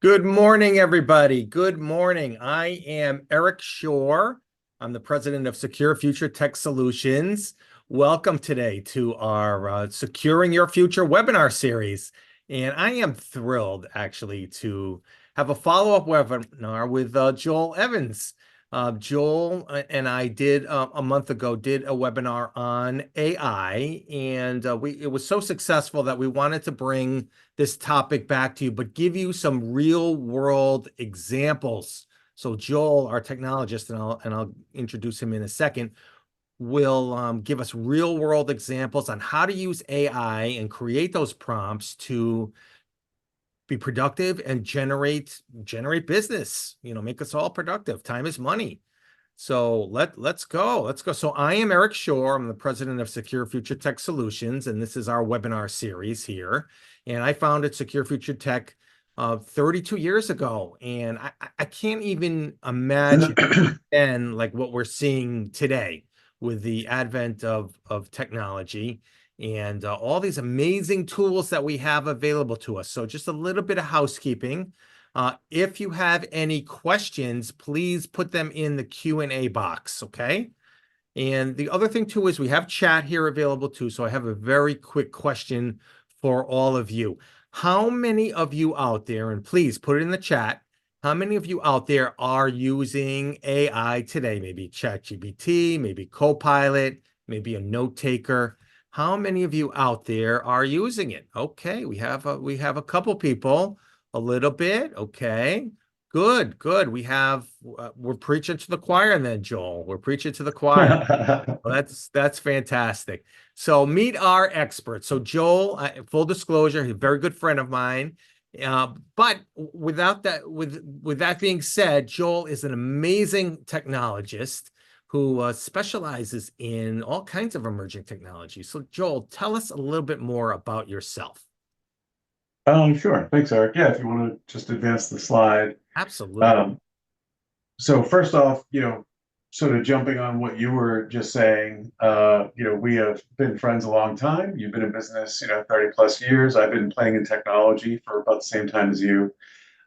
Good morning, everybody. Good morning. I am Eric Shore. I'm the president of Secure Future Tech Solutions. Welcome today to our Securing Your Future webinar series. And I am thrilled actually to have a follow-up webinar with Joel Evans. Joel and I did a month ago did a webinar on AI, and it was so successful that we wanted to bring this topic back to you, but give you some real world examples. So Joel, our technologist, and I'll introduce him in a second, will give us real world examples on how to use AI and create those prompts to be productive and generate business, make us all productive. Time is money. So let's go. Let's go. So I am Eric Shore. I'm the president of Secure Future Tech Solutions, and this is our webinar series here. And I founded Secure Future Tech 32 years ago, and I can't even imagine then like what we're seeing today with the advent of technology and all these amazing tools that we have available to us. So just a little bit of housekeeping. If you have any questions, please put them in the Q&A box, okay? And the other thing too is we have chat here available too. So I have a very quick question for all of you. How many of you out there, and please put it in the chat, how many of you out there are using AI today? Maybe ChatGPT, maybe Copilot, maybe a note taker. How many of you out there are using it? Okay, we have a couple people, a little bit. Okay, good. We're preaching to the choir then, Joel. We're preaching to the choir. Well, that's fantastic. So meet our expert. So Joel, full disclosure, he's a very good friend of mine. But with that being said, Joel is an amazing technologist who specializes in all kinds of emerging technologies. So Joel, tell us a little bit more about yourself. Sure. Thanks, Eric. Yeah, if you want to just advance the slide. Absolutely. Um, so first off, sort of jumping on what you were just saying, we have been friends a long time. You've been in business, 30 plus years. I've been playing in technology for about the same time as you.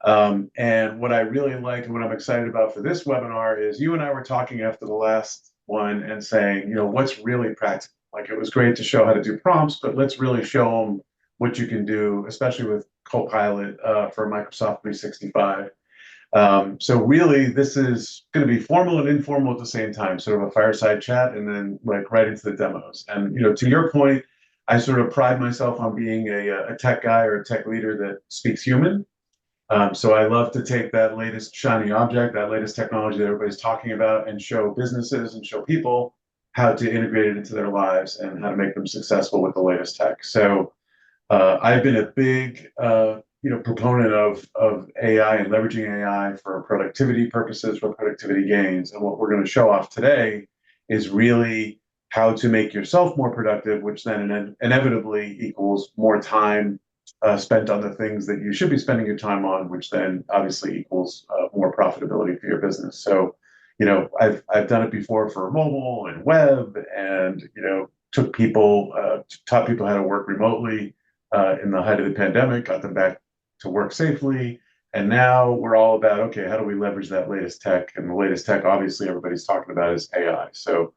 And what I really like and what I'm excited about for this webinar is you and I were talking after the last one and saying, what's really practical. Like it was great to show how to do prompts, but let's really show them what you can do, especially with Copilot for Microsoft 365. So really, this is going to be formal and informal at the same time, sort of a fireside chat, and then like right into the demos. And to your point, I sort of pride myself on being a tech guy or a tech leader that speaks human. So I love to take that latest shiny object, that latest technology that everybody's talking about, and show businesses and show people how to integrate it into their lives and how to make them successful with the latest tech. So I've been a big proponent of AI and leveraging AI for productivity purposes, for productivity gains. And what we're going to show off today is really how to make yourself more productive, which then inevitably equals more time spent on the things that you should be spending your time on, which then obviously equals more profitability for your business. So, I've done it before for mobile and web, and taught people how to work remotely in the height of the pandemic, got them back to work safely. And now we're all about, okay, how do we leverage that latest tech? And the latest tech, obviously, everybody's talking about is AI. So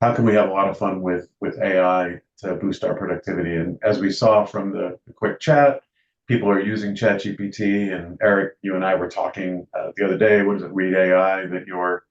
how can we have a lot of fun with AI to boost our productivity? And as we saw from the quick chat, people are using ChatGPT. And Eric, you and I were talking the other day. What is it, Read AI that you're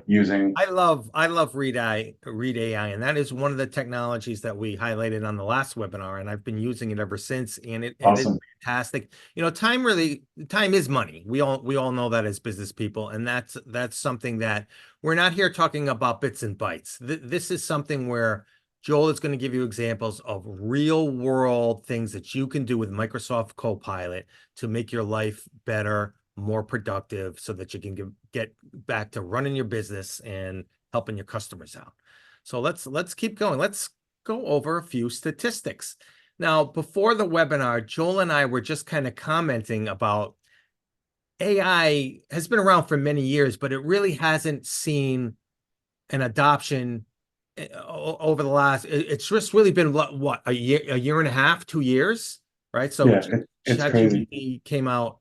using? I love Read AI, and that is one of the technologies that we highlighted on the last webinar, and I've been using it ever since, and it is Awesome. fantastic. Time is money. We all know that as business people, and that's something that we're not here talking about bits and bytes. This is something where Joel is going to give you examples of real world things that you can do with Microsoft Copilot to make your life better, more productive, so that you can get back to running your business and helping your customers out. So let's keep going. Let's go over a few statistics. Now, before the webinar, Joel and I were just kind of commenting about AI has been around for many years, but it really hasn't seen an adoption over the last, it's just really been what, a year and a half, 2 years, right? So Yeah, it's crazy. ChatGPT came out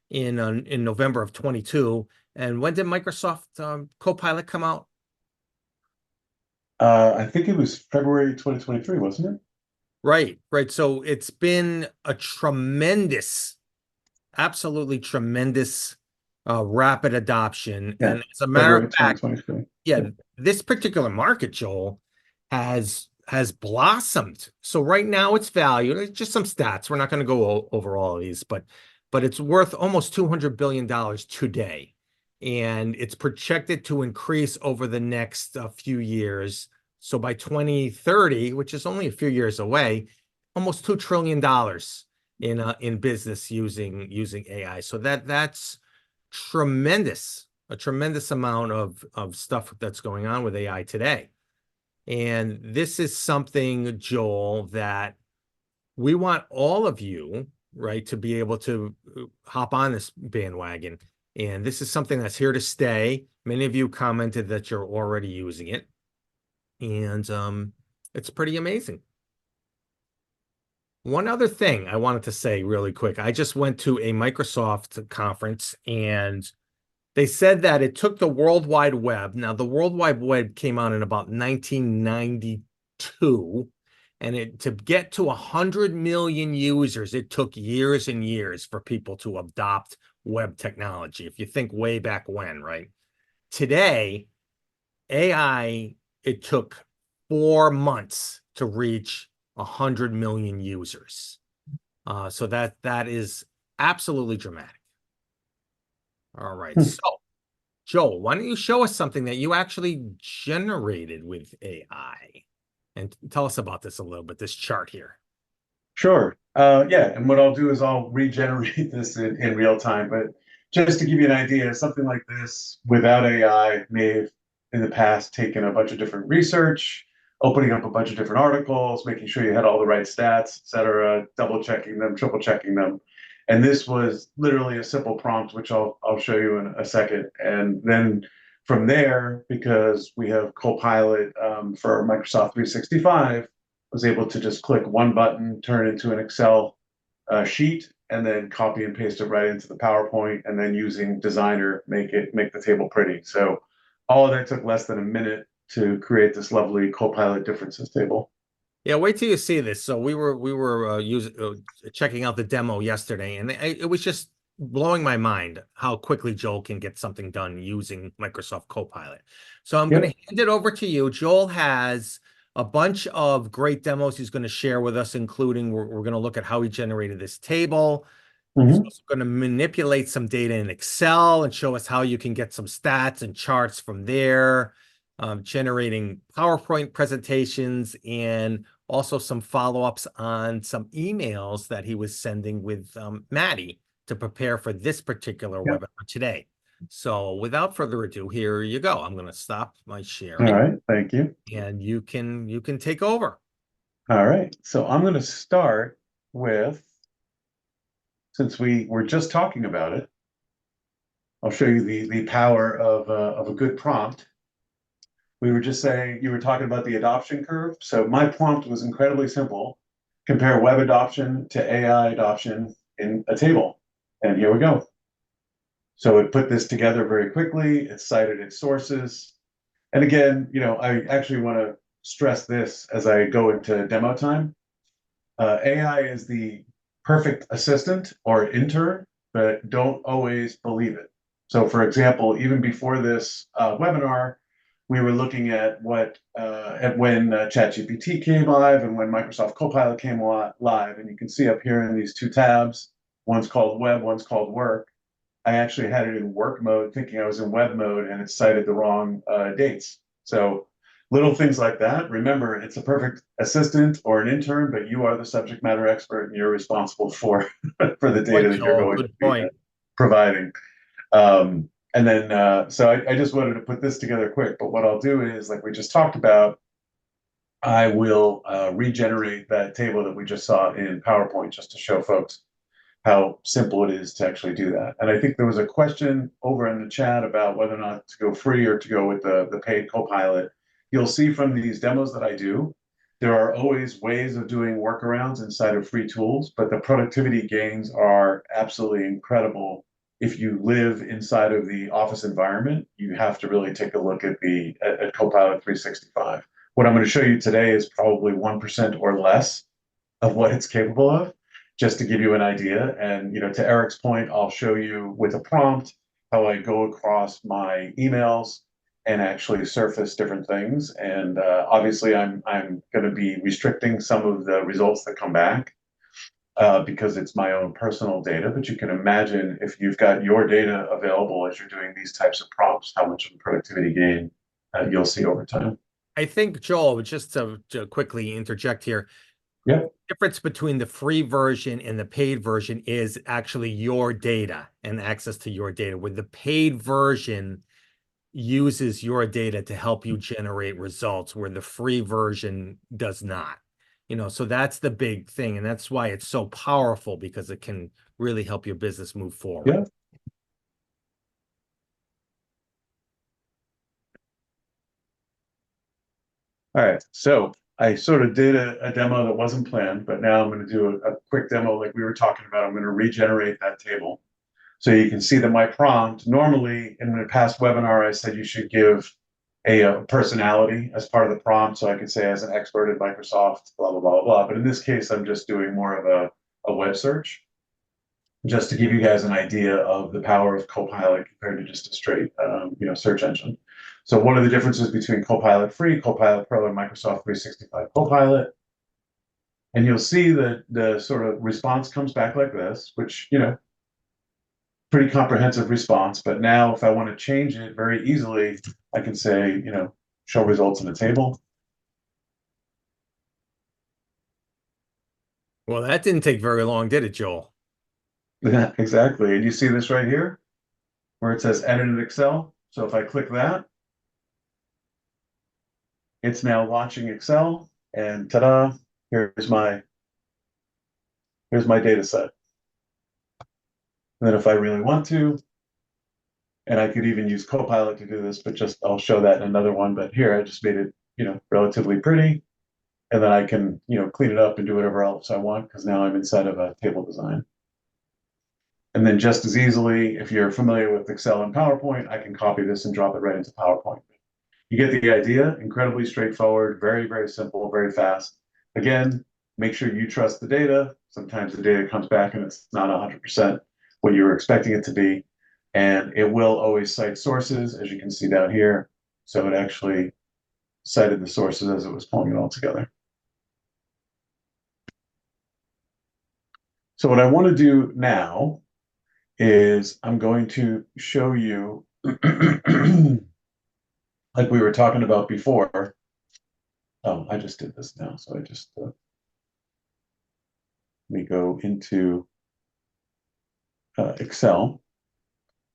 in November of 22. And when did Microsoft Copilot come out? I think it was February 2023, wasn't it? Right, right. So it's been a tremendous, absolutely tremendous, rapid adoption. Yeah, And as a matter of February fact, 2023. yeah, Yeah. this particular market, Joel, has blossomed. So right now it's valued. It's just some stats. We're not going to go over all of these, but it's worth almost $200 billion today, and it's projected to increase over the next few years. So by 2030, which is only a few years away, almost $2 trillion in business using AI. So that's tremendous, a tremendous amount of stuff that's going on with AI today. And this is something, Joel, that we want all of you, right, to be able to hop on this bandwagon. And this is something that's here to stay. Many of you commented that you're already using it. And it's pretty amazing. One other thing I wanted to say really quick. I just went to a Microsoft conference, and they said that it took the World Wide Web. Now, the World Wide Web came out in about 1992, and to get to 100 million users, it took years and years for people to adopt web technology. If you think way back when, right? Today, AI, it took 4 months to reach 100 million users. So that is absolutely dramatic. All right. Hmm. So, Joel, why don't you show us something that you actually generated with AI and tell us about this a little bit, this chart here. Sure. Yeah, and what I'll do is I'll regenerate this in real time. But just to give you an idea, something like this without AI may have in the past taken a bunch of different research, opening up a bunch of different articles, making sure you had all the right stats, et cetera, double checking them, triple checking them. And this was literally a simple prompt, which I'll show you in a second. And then from there, because we have Copilot for Microsoft 365, was able to just click one button, turn it into an Excel sheet, and then copy and paste it right into the PowerPoint, and then using Designer make the table pretty. So all of that took less than a minute to create this lovely Copilot differences table. Yeah, wait till you see this. So we were checking out the demo yesterday, and it was just blowing my mind how quickly Joel can get something done using Microsoft Copilot. So I'm going Yep. to hand it over to you. Joel has a bunch of great demos he's going to share with us, including we're going to look at how he generated this table. He's Mm-hmm. also going to manipulate some data in Excel and show us how you can get some stats and charts from there, generating PowerPoint presentations, and also some follow-ups on some emails that he was sending with Maddie to prepare for this particular Yep. webinar today. So without further ado, here you go. I'm going to stop my All sharing, right. Thank you. and you can take over. All right. So I'm going to start with, since we were just talking about it, I'll show you the power of a good prompt. We were just saying, you were talking about the adoption curve. So my prompt was incredibly simple. Compare web adoption to AI adoption in a table. And here we go. So it put this together very quickly. It cited its sources. And again, I actually want to stress this as I go into demo time. AI is the perfect assistant or intern, but don't always believe it. So, for example, even before this webinar, we were looking at at when ChatGPT came live and when Microsoft Copilot came live, and you can see up here in these two tabs, one's called Web, one's called Work. I actually had it in work mode, thinking I was in web mode, and it cited the wrong dates. So little things like that. Remember, it's a perfect assistant or an intern, but you are the subject matter expert, and you're responsible for for the data Point, that you're Joel. going to Good be point. providing. And then, so I just wanted to put this together quick. But what I'll do is, like we just talked about, I will regenerate that table that we just saw in PowerPoint just to show folks how simple it is to actually do that. And I think there was a question over in the chat about whether or not to go free or to go with the paid Copilot. You'll see from these demos that I do, there are always ways of doing workarounds inside of free tools, but the productivity gains are absolutely incredible if you live inside of the office environment, you have to really take a look at Copilot 365. What I'm going to show you today is probably 1% or less of what it's capable of, just to give you an idea. And to Eric's point, I'll show you with a prompt how I go across my emails and actually surface different things. And obviously, I'm going to be restricting some of the results that come back because it's my own personal data. But you can imagine if you've got your data available as you're doing these types of prompts, how much of a productivity gain you'll see over time. I think, Joel, just to quickly interject here, Yeah. the difference between the free version and the paid version is actually your data and access to your data, where the paid version uses your data to help you generate results, where the free version does not. So that's the big thing. And that's why it's so powerful, because it can really help your business move forward. Yeah. All right. So I sort of did a demo that wasn't planned, but now I'm going to do a quick demo like we were talking about. I'm going to regenerate that table. So you can see that my prompt, normally in the past webinar, I said you should give a personality as part of the prompt. So I could say as an expert at Microsoft, blah, blah, blah, blah. But in this case, I'm just doing more of a web search, just to give you guys an idea of the power of Copilot compared to just a straight, search engine. So what are the differences between Copilot Free, Copilot Pro, and Microsoft 365 Copilot? And you'll see that the sort of response comes back like this, which, pretty comprehensive response. But now if I want to change it very easily, I can say, show results in a table. Well, that didn't take very long, did it, Joel? Yeah, exactly. And you see this right here where it says edit in Excel. So if I click that, it's now launching Excel, and ta-da, here's my data set. And then if I really want to, and I could even use Copilot to do this, but I'll show that in another one. But here I just made it, relatively pretty. And then I can, clean it up and do whatever else I want, because now I'm inside of a table design. And then just as easily, if you're familiar with Excel and PowerPoint, I can copy this and drop it right into PowerPoint. You get the idea. Incredibly straightforward, very, very simple, very fast. Again, make sure you trust the data. Sometimes the data comes back and it's not 100% what you were expecting it to be. And it will always cite sources, as you can see down here. So it actually cited the sources as it was pulling it all together. So what I want to do now is I'm going to show you, like we were talking about before. Oh, I just did this now. So I just, let me go into Excel.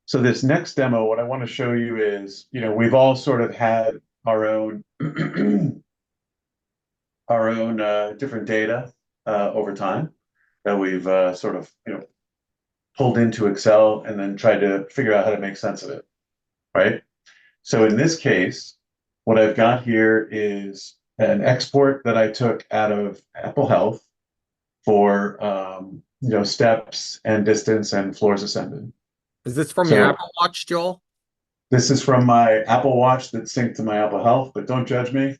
So this next demo, what I want to show you is, we've all sort of had our own different data over time that we've sort of pulled into Excel and then tried to figure out how to make sense of it, right? So in this case, what I've got here is an export that I took out of Apple Health for steps and distance and floors ascended. Is this from your Apple Watch, Joel? This is from my Apple Watch that's synced to my Apple Health, but don't judge me.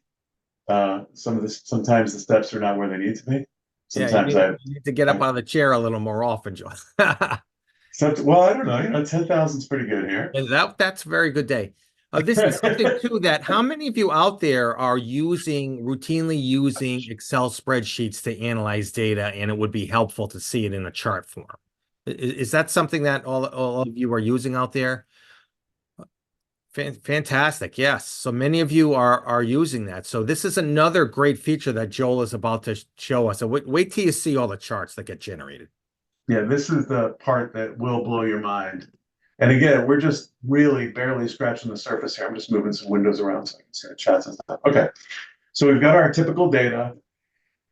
Sometimes the steps are not where they need to be. Sometimes you need to get up out of the chair a little more often, Joel. Well, I don't know. 10,000 is pretty good here. And that's a very good day. This is something too that how many of you out there are routinely using Excel spreadsheets to analyze data, and it would be helpful to see it in a chart form? Is that something that all of you are using out there? Fantastic. Yes. So many of you are using that. So this is another great feature that Joel is about to show us. So wait till you see all the charts that get generated. Yeah, this is the part that will blow your mind. And again, we're just really barely scratching the surface here. I'm just moving some windows around so I can see the chats and stuff. Okay. So we've got our typical data.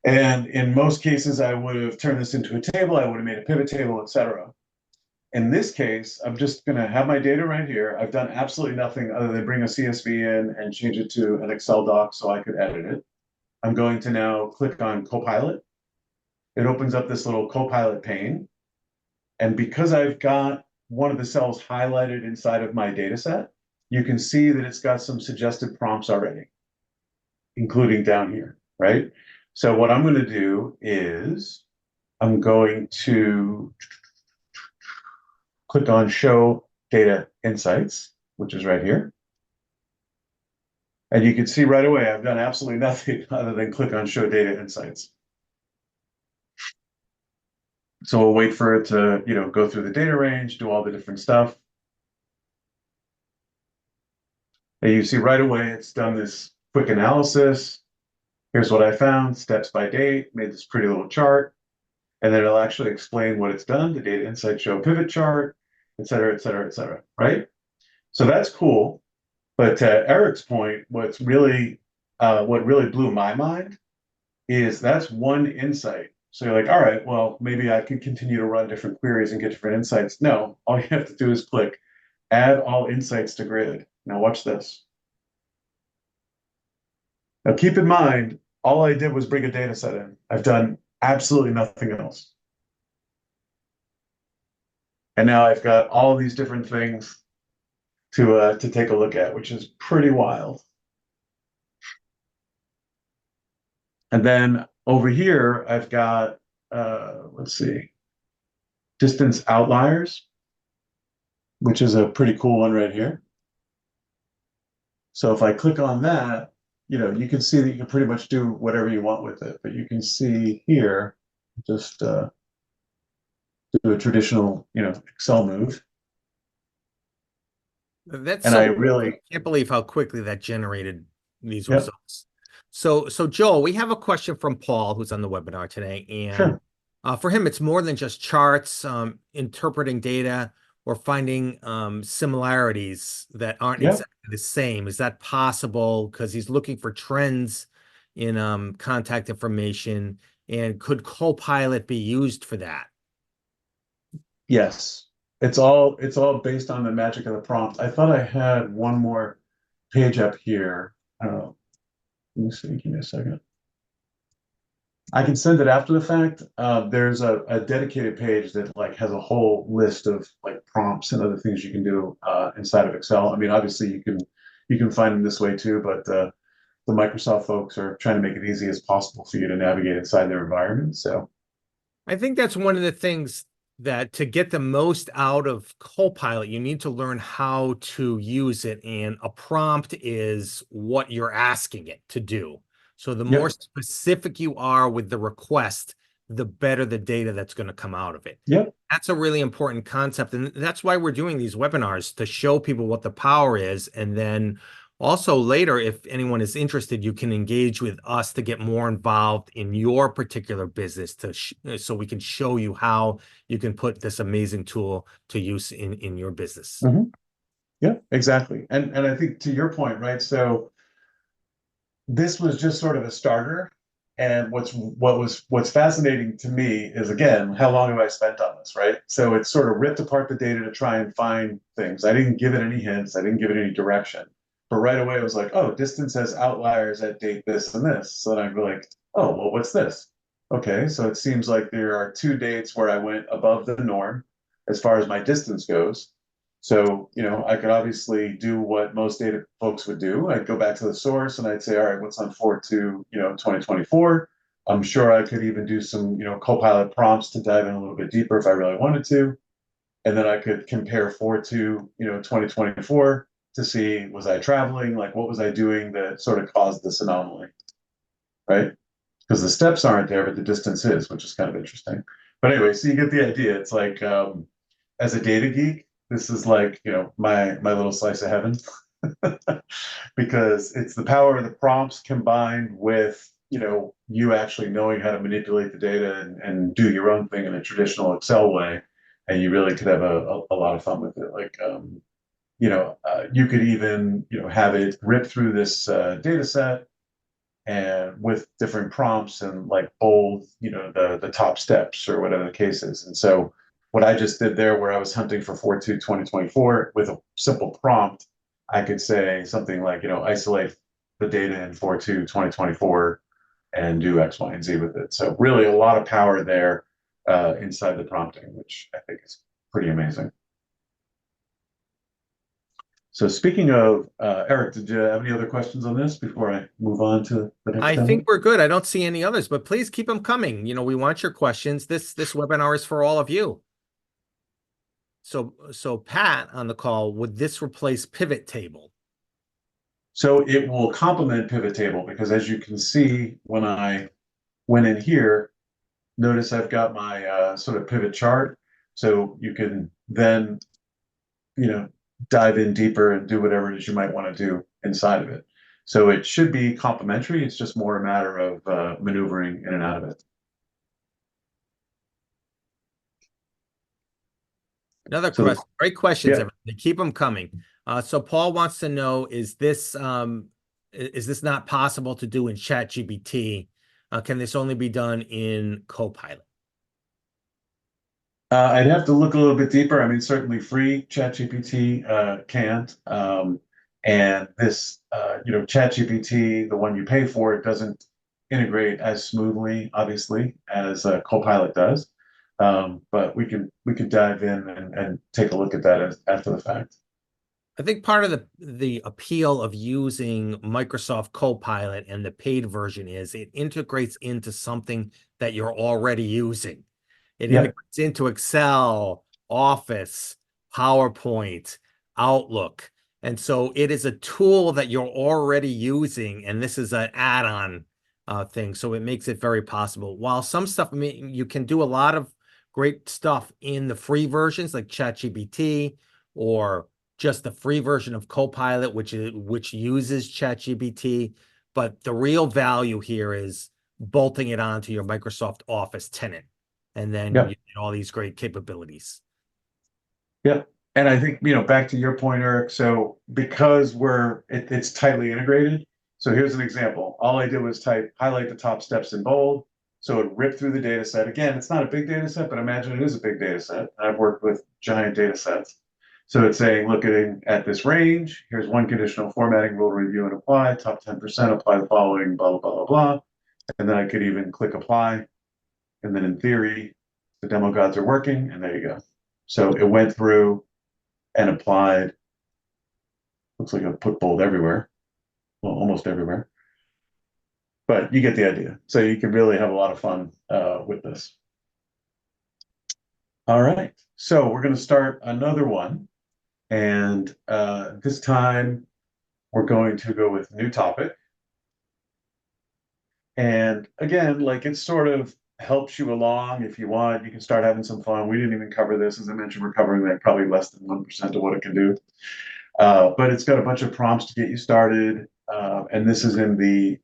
And in most cases, I would have turned this into a table. I would have made a pivot table, etc. In this case, I'm just going to have my data right here. I've done absolutely nothing other than bring a CSV in and change it to an Excel doc so I could edit it. I'm going to now click on Copilot. It opens up this little Copilot pane. And because I've got one of the cells highlighted inside of my data set, you can see that it's got some suggested prompts already, including down here, right? So what I'm going to do is I'm going to click on Show Data Insights, which is right here. And you can see right away, I've done absolutely nothing other than click on Show Data Insights. So we'll wait for it to, go through the data range, do all the different stuff. And you see right away, it's done this quick analysis. Here's what I found, steps by date, made this pretty little chart. And then it'll actually explain what it's done, the data insights show pivot chart, et cetera, et cetera, et cetera, right? So that's cool. But to Eric's point, what really blew my mind is that's one insight. So you're like, all right, well, maybe I can continue to run different queries and get different insights. No, all you have to do is click Add All Insights to Grid. Now watch this. Now keep in mind, all I did was bring a data set in. I've done absolutely nothing else. And now I've got all these different things to take a look at, which is pretty wild. And then over here, I've got, let's see, distance outliers, which is a pretty cool one right here. So if I click on that, you can see that you can pretty much do whatever you want with it. But you can see here, just do a traditional, Excel move. That's and so I cool. really I can't believe how quickly that generated these Yep. results. So Joel, we have a question from Paul, who's on the webinar today, and Sure. For him, it's more than just charts, interpreting data or finding similarities that aren't Yep. exactly the same. Is that possible? Because he's looking for trends in contact information, and could Copilot be used for that? Yes. It's all based on the magic of the prompt. I thought I had one more page up here. Let me see, give me a second. I can send it after the fact. There's a dedicated page that has a whole list of prompts and other things you can do inside of Excel. I mean, obviously you can find them this way too, but the Microsoft folks are trying to make it easy as possible for you to navigate inside their environment. So I think that's one of the things that to get the most out of Copilot, you need to learn how to use it. And a prompt is what you're asking it to do. So the more specific you are with the request, the better the data that's going to come out of it. Yep. That's a really important concept. And that's why we're doing these webinars, to show people what the power is. And then also later, if anyone is interested, you can engage with us to get more involved in your particular business so we can show you how you can put this amazing tool to use in your business. Mm-hmm. Yeah, exactly. And I think to your point, right? So this was just sort of a starter. And what's fascinating to me is, again, how long have I spent on this, right? So it sort of ripped apart the data to try and find things. I didn't give it any hints. I didn't give it any direction. But right away, it was like, oh, distance has outliers at date this and this. So then I'd be like, oh, well, what's this? Okay, so it seems like there are 2 dates where I went above the norm as far as my distance goes. So, I could obviously do what most data folks would do. I'd go back to the source and I'd say, all right, what's on 4/2, 2024? I'm sure I could even do some, Copilot prompts to dive in a little bit deeper if I really wanted to. And then I could compare 4/2, 2024 to see, was I traveling? What was I doing that sort of caused this anomaly, right? Because the steps aren't there, but the distance is, which is kind of interesting. But anyway, so you get the idea. It's like, as a data geek, this is my little slice of heaven because it's the power of the prompts combined with you actually knowing how to manipulate the data and do your own thing in a traditional Excel way, and you really could have a lot of fun with it. You could even have it rip through this data set and with different prompts and bold the top steps or whatever the case is. And so what I just did there, where I was hunting for 4/2 2024 with a simple prompt, I could say something like, isolate the data in 4/2 2024 and do X, Y, and Z with it. So really a lot of power there inside the prompting, which I think is pretty amazing. So speaking of, Eric, did you have any other questions on this before I move on to the next I demo? think we're good. I don't see any others, but please keep them coming. We want your questions. This webinar is for all of you. So Pat on the call, would this replace pivot table? So it will complement pivot table because as you can see, when I went in here, notice I've got my sort of pivot chart. So you can then, you know, dive in deeper and do whatever it is you might want to do inside of it. So it should be complementary. It's just more a matter of maneuvering in and out of it. Another So question. Great questions, yeah, everybody. Keep them coming. So Paul wants to know, is this not possible to do in ChatGPT? Can this only be done in Copilot? I'd have to look a little bit deeper. I mean, certainly free ChatGPT can't. And this, ChatGPT, the one you pay for, it doesn't integrate as smoothly, obviously, as Copilot does. But we could dive in and take a look at that after the fact. I think part of the appeal of using Microsoft Copilot and the paid version is it integrates into something that you're already using. It Yeah, integrates into Excel, Office, PowerPoint, Outlook. And so it is a tool that you're already using, and this is an add-on thing. So it makes it very possible. While some stuff, I mean, you can do a lot of great stuff in the free versions like ChatGPT or just the free version of Copilot, which uses ChatGPT. But the real value here is bolting it onto your Microsoft Office tenant, and then yeah, you get all these great capabilities. yeah. And I think, back to your point, Eric, so because it's tightly integrated. So here's an example. All I did was highlight the top steps in bold. So it ripped through the data set. Again, it's not a big data set, but imagine it is a big data set. I've worked with giant data sets. So it's saying, looking at this range, here's one conditional formatting rule to review and apply, top 10%, apply the following, blah, blah, blah, blah, blah. And then I could even click apply. And then in theory, the demo gods are working, and there you go. So it went through and applied. Looks like I put bold everywhere. Well, almost everywhere. But you get the idea. So you can really have a lot of fun with this. All right. So we're going to start another one. And this time we're going to go with new topic. And again, like it sort of helps you along if you want. You can start having some fun. We didn't even cover this. As I mentioned, we're covering like probably less than 1% of what it can do. But it's got a bunch of prompts to get you started. And this is in the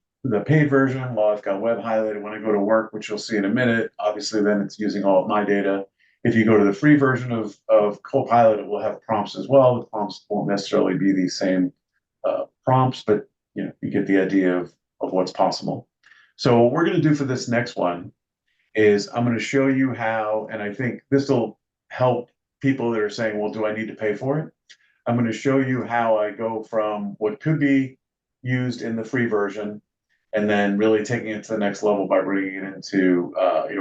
paid version. Well, I've got web highlighted when I go to work, which you'll see in a minute. Obviously, then it's using all of my data. If you go to the free version of Copilot, it will have prompts as well. The prompts won't necessarily be the same prompts, but you get the idea of what's possible. So what we're going to do for this next one is I'm going to show you how, and I think this will help people that are saying, well, do I need to pay for it? I'm going to show you how I go from what could be used in the free version and then really taking it to the next level by bringing it into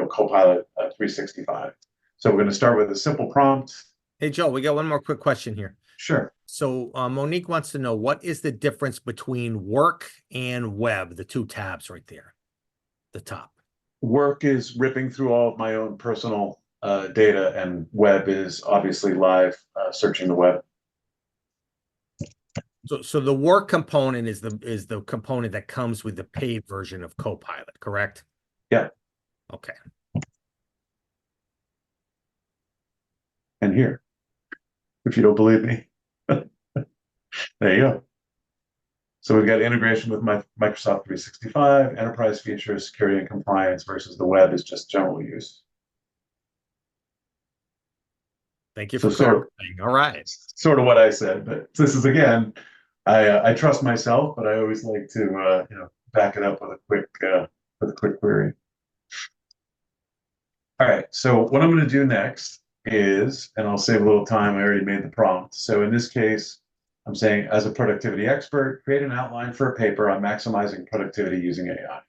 Copilot 365. So we're going to start with a simple prompt. Hey, Joe, we got one more quick question here. Sure. So Monique wants to know, what is the difference between work and web, the two tabs right there, the top? Work is ripping through all of my own personal data, and web is obviously live searching the web. So the work component is the component that comes with the paid version of Copilot, correct? Yeah. Okay. And here, if you don't believe me, there you go. So we've got integration with Microsoft 365, enterprise features, security and compliance versus the web is just general use. Thank you So for clarifying. All right. sort of what I said, but this is again, I trust myself, but I always like to back it up with a quick query. All right, so what I'm going to do next is, and I'll save a little time. I already made the prompt. So in this case, I'm saying, as a productivity expert, create an outline for a paper on maximizing productivity using AI.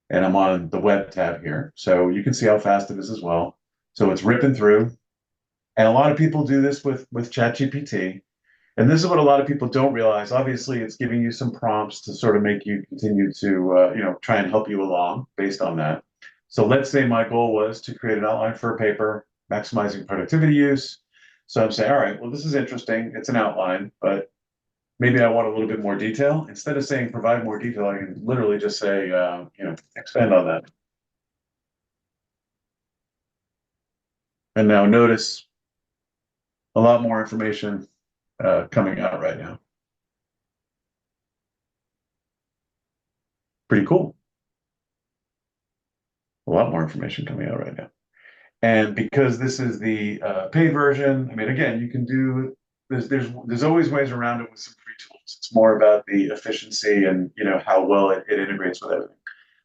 And I'm on the web tab here, so you can see how fast it is as well. So it's ripping through, and a lot of people do this with ChatGPT. And this is what a lot of people don't realize. Obviously, it's giving you some prompts to sort of make you continue to, try and help you along based on that. So let's say my goal was to create an outline for a paper, maximizing productivity use. So I'm saying, all right, well, this is interesting. It's an outline, but maybe I want a little bit more detail. Instead of saying provide more detail, I can literally just say, expand on that. And now notice a lot more information coming out right now. Pretty cool. A lot more information coming out right now. And because this is the paid version, I mean, again, you can do there's always ways around it with some free tools. It's more about the efficiency and how well it integrates with everything.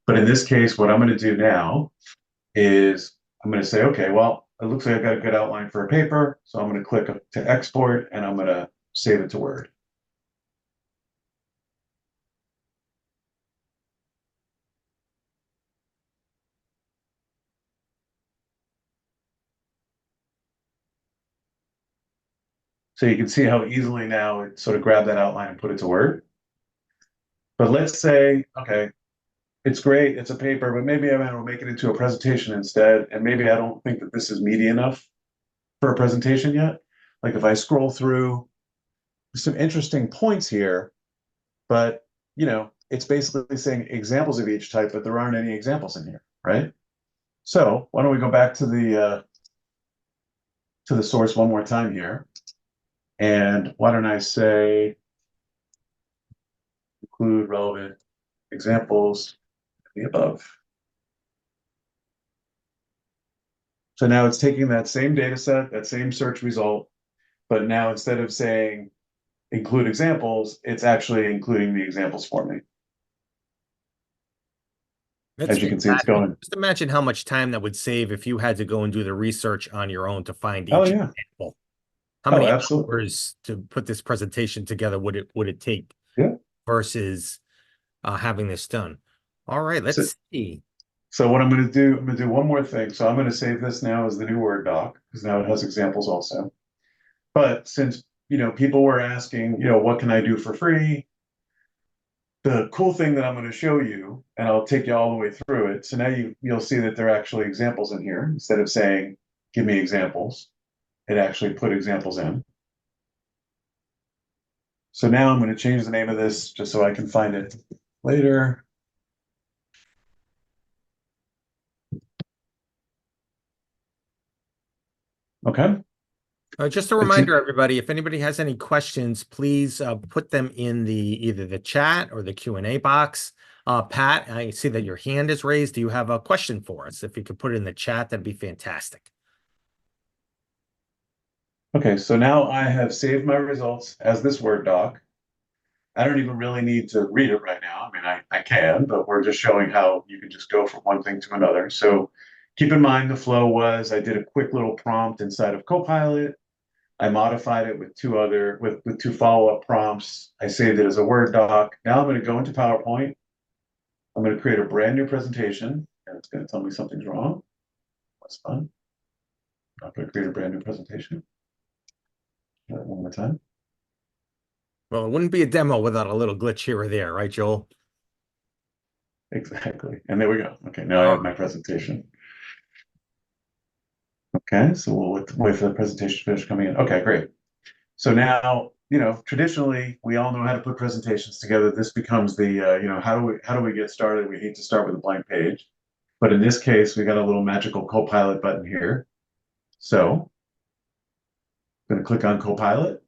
But in this case, what I'm going to do now is I'm going to say, okay, well, it looks like I've got a good outline for a paper, so I'm going to click to export and I'm going to save it to Word. So you can see how easily now it sort of grabbed that outline and put it to Word. But let's say, okay, it's great, it's a paper, but maybe I want to make it into a presentation instead. And maybe I don't think that this is meaty enough for a presentation yet. Like if I scroll through some interesting points here, but it's basically saying examples of each type, but there aren't any examples in here, right? So why don't we go back to the source one more time here. And why don't I say include relevant examples the above. So now it's taking that same data set, that same search result, but now instead of saying include examples, it's actually including the examples for me. That's As you can see, it's fantastic. going. Just imagine how much time that would save if you had to go and do the research on your own to find Oh each yeah. example. How Oh, many absolutely. hours to put this presentation together would it take Yeah. versus having this done? All right, So, let's see. so what I'm going to do one more thing. So I'm going to save this now as the new Word doc because now it has examples also. But since, people were asking, what can I do for free? The cool thing that I'm going to show you, and I'll take you all the way through it. So now you'll see that there are actually examples in here. Instead of saying, give me examples, it actually put examples in. So now I'm going to change the name of this just so I can find it later. Okay. Just a It's reminder, everybody, if anybody has any questions, please put them in either the chat or the Q&A box. Pat, I see that your hand is raised. Do you have a question for us? If you could put it in the chat, that'd be fantastic. okay. So now I have saved my results as this Word doc. I don't even really need to read it right now. I mean, I can, but we're just showing how you can just go from one thing to another. So keep in mind the flow was I did a quick little prompt inside of Copilot. I modified it with two follow-up prompts. I saved it as a Word doc. Now I'm going to go into PowerPoint. I'm going to create a brand new presentation, and it's going to tell me something's wrong. That's fun. I'm going to create a brand new presentation. One more time. Well, it wouldn't be a demo without a little glitch here or there, right, Joel? Exactly. And there we go. Okay, now I have my presentation. Okay, so we'll wait for the presentation to finish coming in. Okay, great. So now, traditionally, we all know how to put presentations together. This becomes the, how do we get started? We hate to start with a blank page. But in this case, we got a little magical Copilot button here. So I'm going to click on Copilot,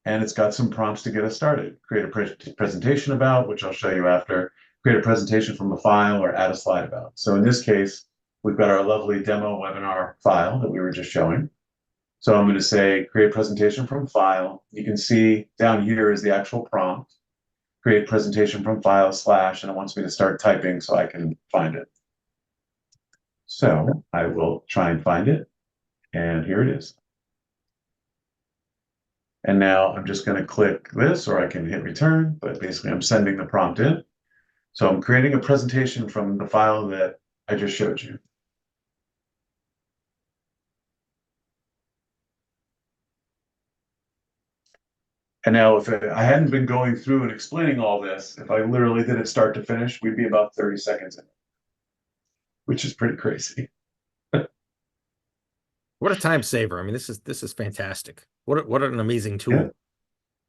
and it's got some prompts to get us started. Create a presentation about, which I'll show you after. Create a presentation from a file or add a slide about. So in this case, we've got our lovely demo webinar file that we were just showing. So I'm going to say create presentation from file. You can see down here is the actual prompt. Create presentation from file / and it wants me to start typing so I can find it. So I will try and find it. And here it is. And now I'm just going to click this, or I can hit return, but basically I'm sending the prompt in. So I'm creating a presentation from the file that I just showed you. And now if I hadn't been going through and explaining all this, if I literally did it start to finish, we'd be about 30 seconds in, which is pretty crazy. What a time saver. I mean, this is fantastic. What an amazing Yeah. tool.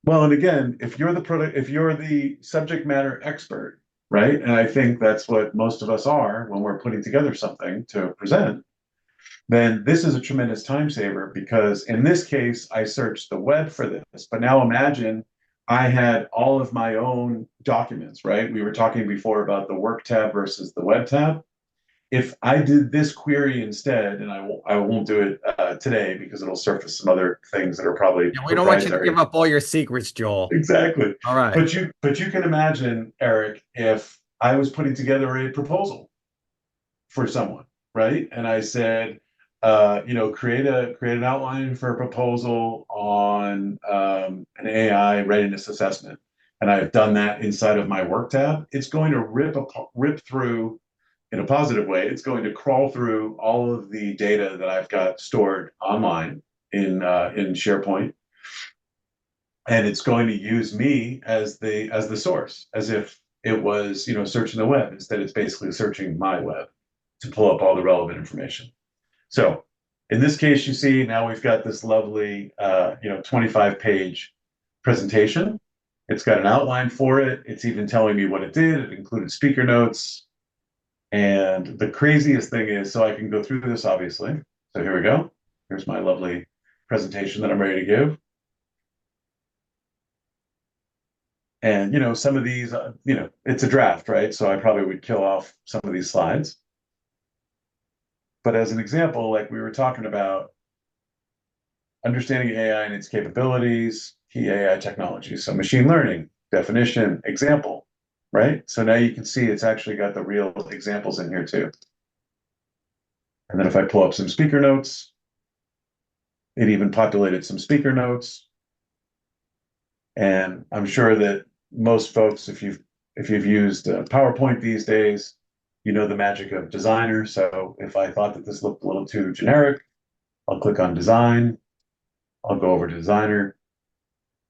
Well, and again, if you're the subject matter expert, right? And I think that's what most of us are when we're putting together something to present, then this is a tremendous time saver because in this case, I searched the web for this. But now imagine I had all of my own documents, right? We were talking before about the work tab versus the web tab. If I did this query instead, and I won't do it today because it'll surface some other things that are probably Yeah, we don't want you to proprietary. give up all your secrets, Joel. Exactly. All right. But you can imagine, Eric, if I was putting together a proposal for someone, right? And I said, create an outline for a proposal on an AI readiness assessment. And I've done that inside of my work tab. It's going to rip through in a positive way. It's going to crawl through all of the data that I've got stored online in SharePoint, and it's going to use me as the source, as if it was searching the web. Instead, it's basically searching my web to pull up all the relevant information. So in this case, you see now we've got this lovely 25-page presentation. It's got an outline for it. It's even telling me what it did. It included speaker notes. And the craziest thing is, so I can go through this, obviously. So here we go. Here's my lovely presentation that I'm ready to give. And, some of these, it's a draft, right? So I probably would kill off some of these slides. But as an example, like we were talking about, understanding AI and its capabilities, key AI technologies. So machine learning, definition, example, right? So now you can see it's actually got the real examples in here too. And then if I pull up some speaker notes, it even populated some speaker notes. And I'm sure that most folks, if you've used PowerPoint these days, you know the magic of designer. So if I thought that this looked a little too generic, I'll click on design. I'll go over to designer.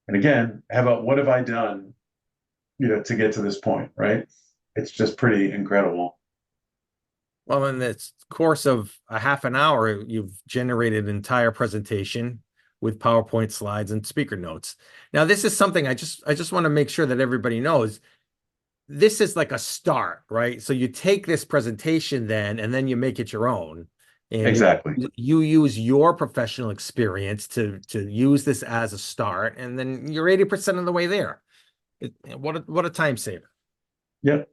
And again, how about what have I done, to get to this point, right? It's just pretty incredible. Well, in the course of a half an hour, you've generated an entire presentation with PowerPoint slides and speaker notes. Now, this is something I just want to make sure that everybody knows. This is like a start, right? So you take this presentation then, and then you make it your own. And Exactly. you use your professional experience to use this as a start, and then you're 80% of the way there. What a time saver. Yep.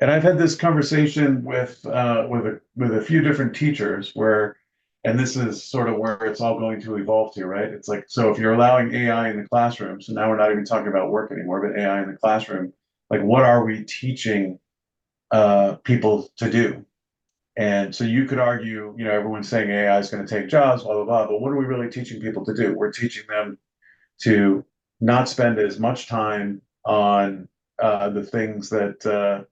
And I've had this conversation with a few different teachers where, and this is sort of where it's all going to evolve to, right? It's like, so if you're allowing AI in the classroom, so now we're not even talking about work anymore, but AI in the classroom, like what are we teaching people to do? And so you could argue, everyone's saying AI is going to take jobs, blah, blah, blah, but what are we really teaching people to do? We're teaching them to not spend as much time on the things that,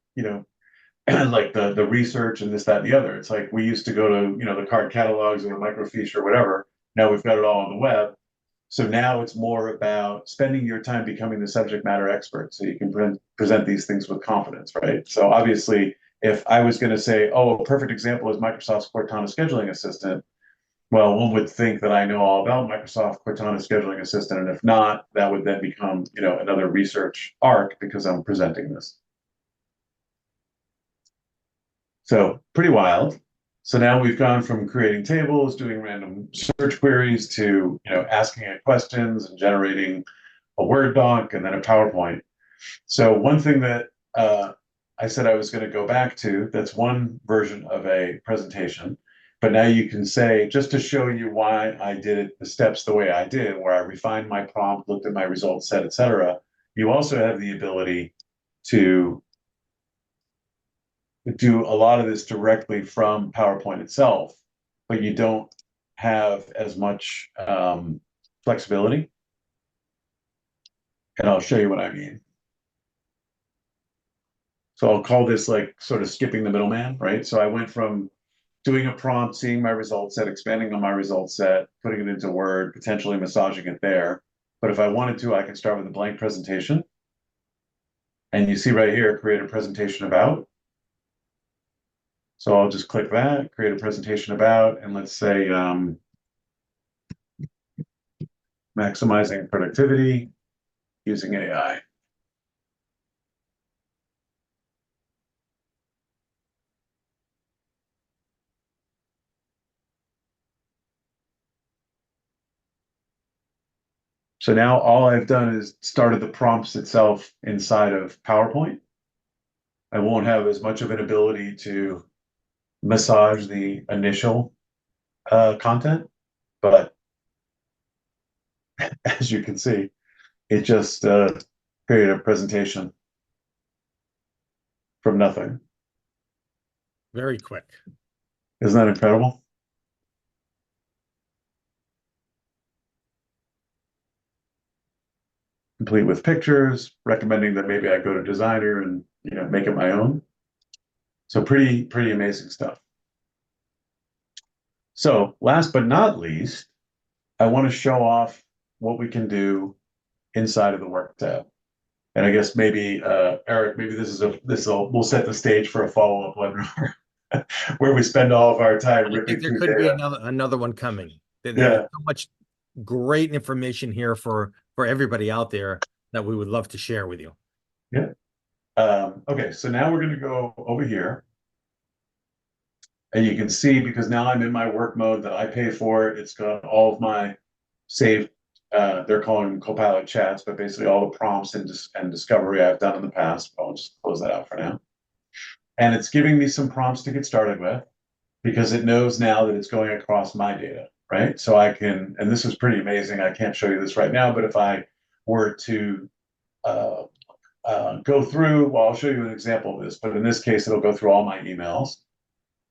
like the research and this, that, and the other. It's like we used to go to, the card catalogs and the microfiche or whatever. Now we've got it all on the web. So now it's more about spending your time becoming the subject matter expert so you can present these things with confidence, right? So obviously, if I was going to say, oh, a perfect example is Microsoft's Cortana scheduling assistant, well, one would think that I know all about Microsoft Cortana scheduling assistant, and if not, that would then become, another research arc because I'm presenting this. So pretty wild. So now we've gone from creating tables, doing random search queries to, asking it questions and generating a Word doc and then a PowerPoint. So one thing that I said I was going to go back to, that's one version of a presentation, but now you can say, just to show you why I did it, the steps the way I did, where I refined my prompt, looked at my results set, etc. You also have the ability to do a lot of this directly from PowerPoint itself, but you don't have as much flexibility. And I'll show you what I mean. So I'll call this like sort of skipping the middleman, right? So I went from doing a prompt, seeing my result set, expanding on my result set, putting it into Word, potentially massaging it there. But if I wanted to, I can start with a blank presentation. And you see right here, create a presentation about. So I'll just click that, create a presentation about, and let's say maximizing productivity using AI. So now all I've done is started the prompts itself inside of PowerPoint. I won't have as much of an ability to massage the initial content, but as you can see, it just created a presentation from nothing. Very quick. Isn't that incredible? Complete with pictures, recommending that maybe I go to designer and make it my own. So pretty amazing stuff. So last but not least, I want to show off what we can do inside of the work tab. And I guess maybe Eric, maybe we'll set the stage for a follow-up webinar where we spend all of our time I ripping think there through could be data. another one coming. There's Yeah, so much great information here for everybody out there that we would love to share with you. yeah. Okay, so now we're going to go over here. And you can see, because now I'm in my work mode that I pay for, it's got all of my saved, they're calling them Copilot chats, but basically all the prompts and discovery I've done in the past. I'll just close that out for now. And it's giving me some prompts to get started with, because it knows now that it's going across my data, right? So I can, and this is pretty amazing. I can't show you this right now, but if I were to go through, well, I'll show you an example of this, but in this case, it'll go through all my emails.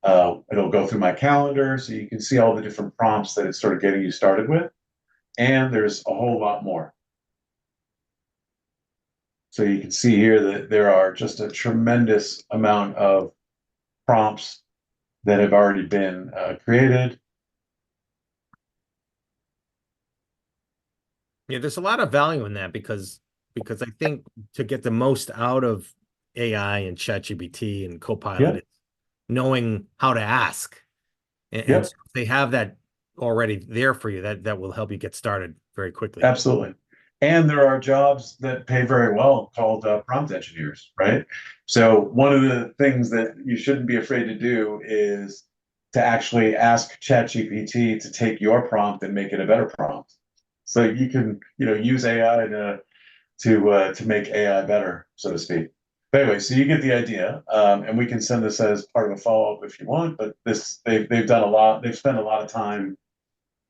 It'll go through my calendar, so you can see all the different prompts that it's sort of getting you started with. And there's a whole lot more. So you can see here that there are just a tremendous amount of prompts that have already been created. Yeah, there's a lot of value in that because I think to get the most out of AI and ChatGPT and Copilot, Yep, it's knowing how to ask. And yep, so if they have that already there for you, that will help you get started very quickly. absolutely. And there are jobs that pay very well called prompt engineers, right? So one of the things that you shouldn't be afraid to do is to actually ask ChatGPT to take your prompt and make it a better prompt. So you can, use AI to make AI better, so to speak. But anyway, so you get the idea, and we can send this as part of a follow-up if you want. But they've done a lot. They've spent a lot of time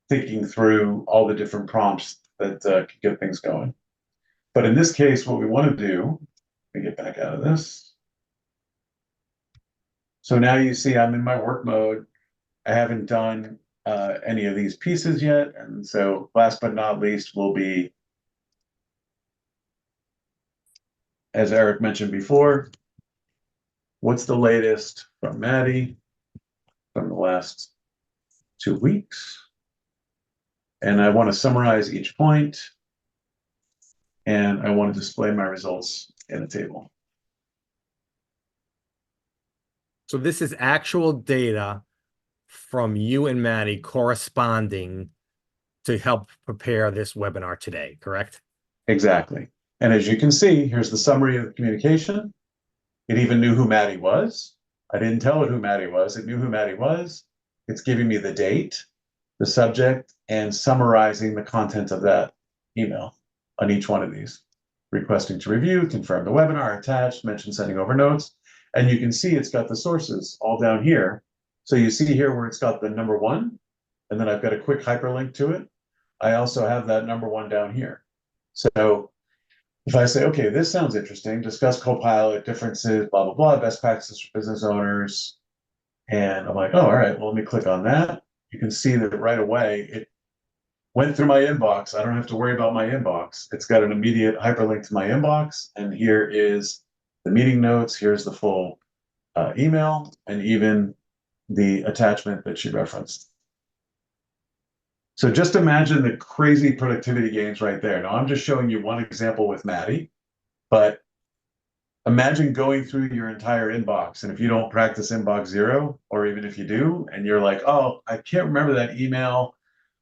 thinking through all the different prompts that could get things going. But in this case, what we want to do, let me get back out of this. So now you see I'm in my work mode. I haven't done any of these pieces yet. And so last but not least will be, as Eric mentioned before, what's the latest from Maddie from the last 2 weeks? And I want to summarize each point, and I want to display my results in a table. So this is actual data from you and Maddie corresponding to help prepare this webinar today, correct? Exactly. And as you can see, here's the summary of the communication. It even knew who Maddie was. I didn't tell it who Maddie was. It knew who Maddie was. It's giving me the date, the subject, and summarizing the content of that email on each one of these. Requesting to review, confirm the webinar, attached, mention sending over notes. And you can see it's got the sources all down here. So you see here where it's got the number one, and then I've got a quick hyperlink to it. I also have that number one down here. So if I say, okay, this sounds interesting, discuss Copilot differences, blah, blah, blah, best practices for business owners. And I'm like, oh, all right, well, let me click on that. You can see that right away, it went through my inbox. I don't have to worry about my inbox. It's got an immediate hyperlink to my inbox. And here is the meeting notes. Here's the full email and even the attachment that she referenced. So just imagine the crazy productivity gains right there. Now I'm just showing you one example with Maddie, but imagine going through your entire inbox. And if you don't practice inbox zero, or even if you do, and you're like, oh, I can't remember that email.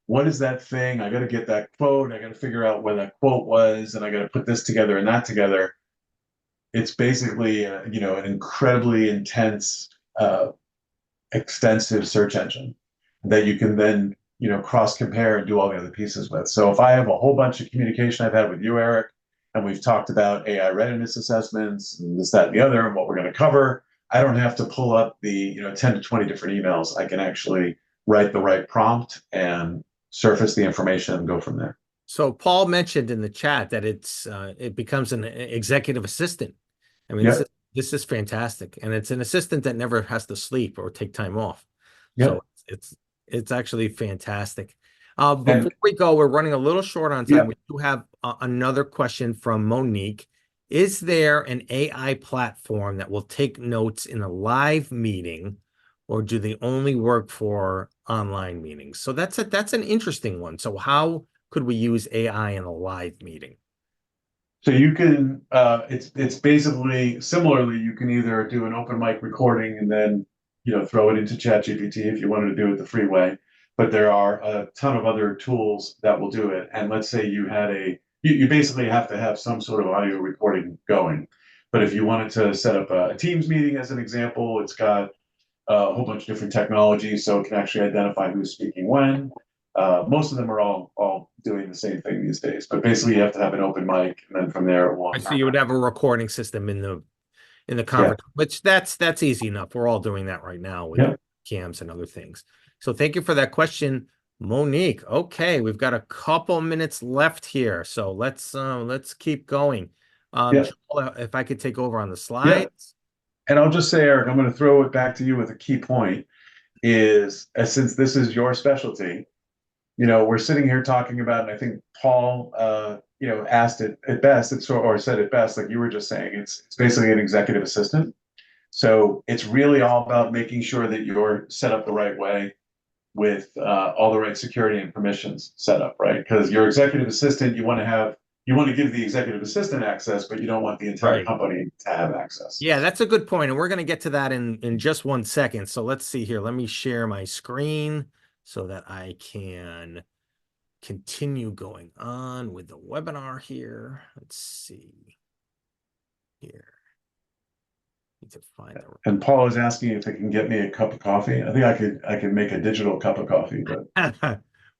What is that thing? I got to get that quote. I got to figure out where that quote was, and I got to put this together and that together. It's basically, an incredibly intense, extensive search engine that you can then, cross compare and do all the other pieces with. So if I have a whole bunch of communication I've had with you, Eric, and we've talked about AI readiness assessments and this, that, and the other, and what we're going to cover, I don't have to pull up the, 10 to 20 different emails. I can actually write the right prompt and surface the information and go from there. So Paul mentioned in the chat that it becomes an executive assistant. I mean, Yep. this is fantastic, and it's an assistant that never has to sleep or take time off. So Yep. it's actually fantastic. Before And we go, we're running a little short on time. yep. We do have another question from Monique. Is there an AI platform that will take notes in a live meeting, or do they only work for online meetings? So that's an interesting one. So how could we use AI in a live meeting? So you can, it's basically similarly, you can either do an open mic recording and then, throw it into ChatGPT if you wanted to do it the free way. But there are a ton of other tools that will do it. And let's say you had you basically have to have some sort of audio recording going. But if you wanted to set up a Teams meeting as an example, it's got a whole bunch of different technologies, so it can actually identify who's speaking when. Most of them are all doing the same thing these days, but basically you have to have an open mic, and then from there it will. So you would have a recording system in the Yeah, conference, which that's easy enough. We're all doing that right now with yeah, cams and other things. So thank you for that question, Monique. Okay, we've got a couple minutes left here, so let's keep going. yeah, Joel, if I could take over on the yeah. slides. And I'll just say, Eric, I'm going to throw it back to you with a key point. Is since this is your specialty, we're sitting here talking about, and I think Paul, asked it at best, or said it best, like you were just saying, it's basically an executive assistant. So it's really all about making sure that you're set up the right way with all the right security and permissions set up, right? Because your executive assistant, you want to give the executive assistant access, but you don't want the entire Right. company to have access. Yeah, that's a good point, and we're going to get to that in just 1 second. So let's see here. Let me share my screen so that I can continue going on with the webinar here. Let's see here. Need to find the And Paul is asking if it can get me a cup of coffee. I think I could make a digital cup of coffee, but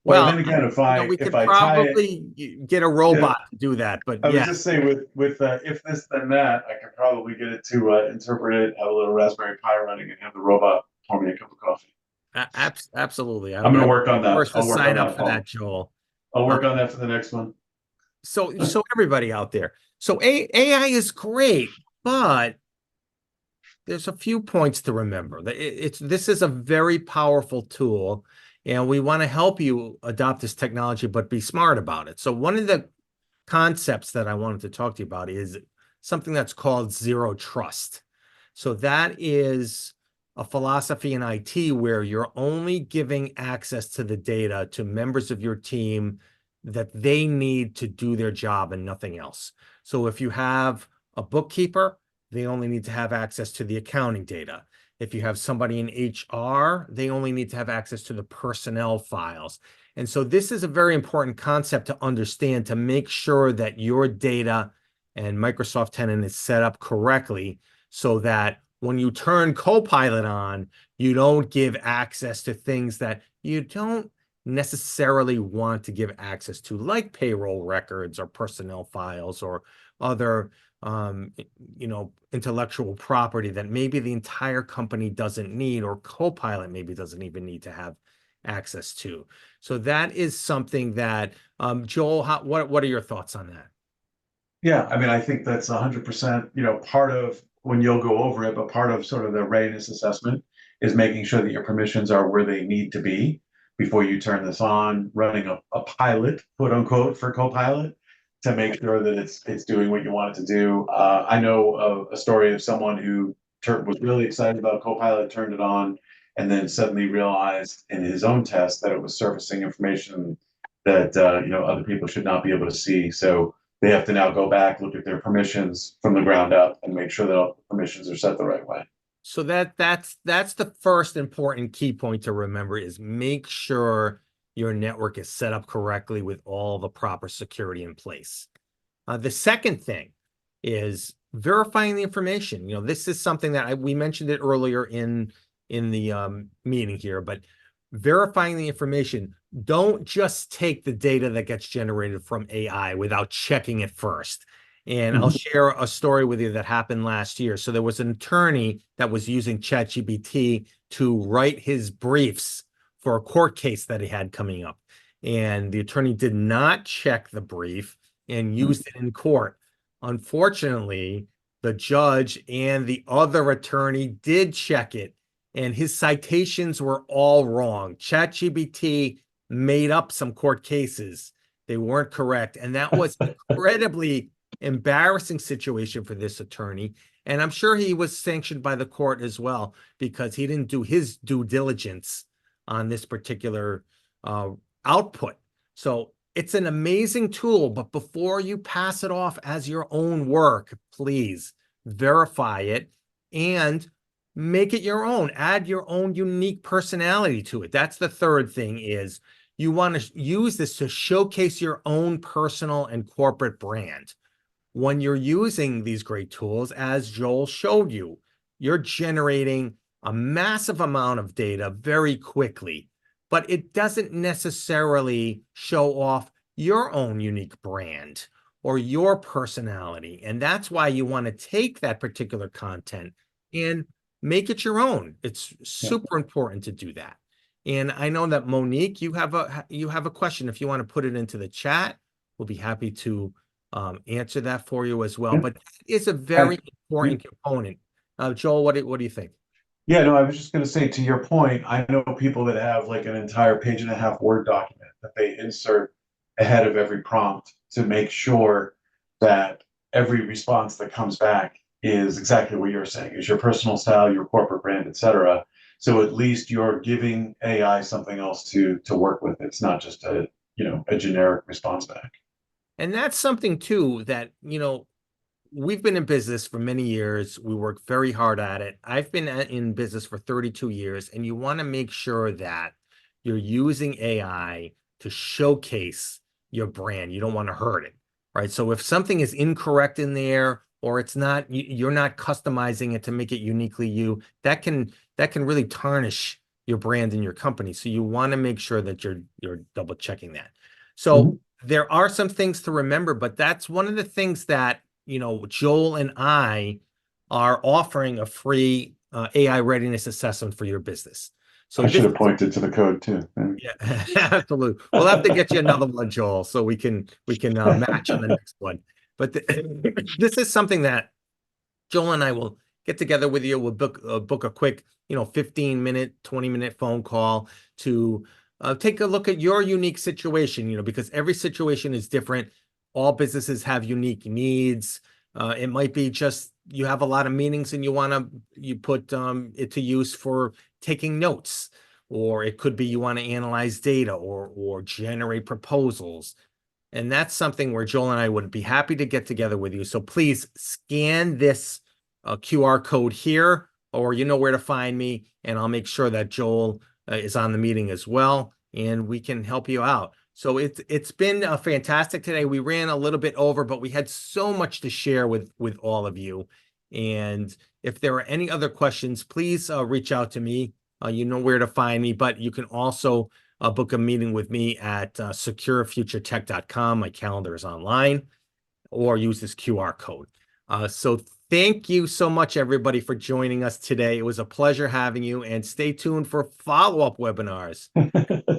well, then again, we if could I tie it, probably get a yeah, robot to do that, but I was yeah, just saying with if this then that, I could probably get it to interpret it, have a little Raspberry Pi running, and have the robot pour me a cup of coffee. absolutely. I'm I'm going to work on the that. first to I'll work on sign up that, for that, Paul. Joel. I'll Uh, work on that for the next one. so everybody out there, so AI is great, but there's a few points to remember. This is a very powerful tool, and we want to help you adopt this technology, but be smart about it. So one of the concepts that I wanted to talk to you about is something that's called zero trust. So that is a philosophy in IT where you're only giving access to the data to members of your team that they need to do their job and nothing else. So if you have a bookkeeper, they only need to have access to the accounting data. If you have somebody in HR, they only need to have access to the personnel files. And so this is a very important concept to understand to make sure that your data and Microsoft Tenant is set up correctly so that when you turn Copilot on, you don't give access to things that you don't necessarily want to give access to, like payroll records or personnel files or other intellectual property that maybe the entire company doesn't need, or Copilot maybe doesn't even need to have access to. So that is something that, Joel, what are your thoughts on that? Yeah, I mean, I think that's 100%, part of when you'll go over it, but part of sort of the readiness assessment is making sure that your permissions are where they need to be before you turn this on, running a pilot, quote unquote, for Copilot to make sure that it's doing what you want it to do. I know a story of someone who was really excited about Copilot, turned it on, and then suddenly realized in his own test that it was surfacing information that other people should not be able to see. So they have to now go back, look at their permissions from the ground up, and make sure that all the permissions are set the right way. So that's the first important key point to remember is make sure your network is set up correctly with all the proper security in place. The second thing is verifying the information. This is something that we mentioned it earlier in the meeting here, but verifying the information. Don't just take the data that gets generated from AI without checking it first. And I'll share a story with you that happened last year. So there was an attorney that was using ChatGPT to write his briefs for a court case that he had coming up. And the attorney did not check the brief and used it in court. Unfortunately, the judge and the other attorney did check it, and his citations were all wrong. ChatGPT made up some court cases. They weren't correct. And that was incredibly embarrassing situation for this attorney. And I'm sure he was sanctioned by the court as well because he didn't do his due diligence on this particular output. So it's an amazing tool, but before you pass it off as your own work, please verify it and make it your own. Add your own unique personality to it. That's the third thing is you want to use this to showcase your own personal and corporate brand. When you're using these great tools, as Joel showed you, you're generating a massive amount of data very quickly, but it doesn't necessarily show off your own unique brand or your personality. And that's why you want to take that particular content and make it your own. It's super important to do that. And I know that Monique, you have a question. If you want to put it into the chat, we'll be happy to answer that for you as well. But it's a very important component. Joel, what do you think? Yeah, no, I was just going to say to your point, I know people that have like an entire page-and-a-half Word document that they insert ahead of every prompt to make sure that every response that comes back is exactly what you're saying, is your personal style, your corporate brand, etc. So at least you're giving AI something else to work with. It's not just a generic response back. And that's something too that, we've been in business for many years. We work very hard at it. I've been in business for 32 years, and you want to make sure that you're using AI to showcase your brand. You don't want to hurt it, right? So if something is incorrect in there, or it's not, you're not customizing it to make it uniquely you, that can really tarnish your brand and your company. So you want to make sure that you're double checking that. So there are some things to remember, but that's one of the things that, Joel and I are offering a free AI readiness assessment for your business. So I should have pointed to the code too. Yeah, absolutely. We'll have to get you another one, Joel, so we can match on the next one. But this is something that Joel and I will get together with you. We'll book a quick, 15-minute, 20-minute phone call to take a look at your unique situation, because every situation is different. All businesses have unique needs. It might be just you have a lot of meetings and you put it to use for taking notes, or it could be you want to analyze data or generate proposals. And that's something where Joel and I would be happy to get together with you. So please scan this QR code here, or you know where to find me, and I'll make sure that Joel is on the meeting as well, and we can help you out. So it's been fantastic today. We ran a little bit over, but we had so much to share with all of you. And if there are any other questions, please reach out to me. You know where to find me, but you can also book a meeting with me at securefuturetech.com. My calendar is online, or use this QR code. So thank you so much, everybody, for joining us today. It was a pleasure having you, and stay tuned for follow-up webinars.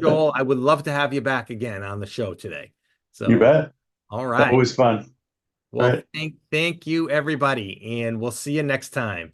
Joel, I would love to have you back again on the show today. So you bet. All right. Always fun. Well, thank you, everybody, and we'll see you next time.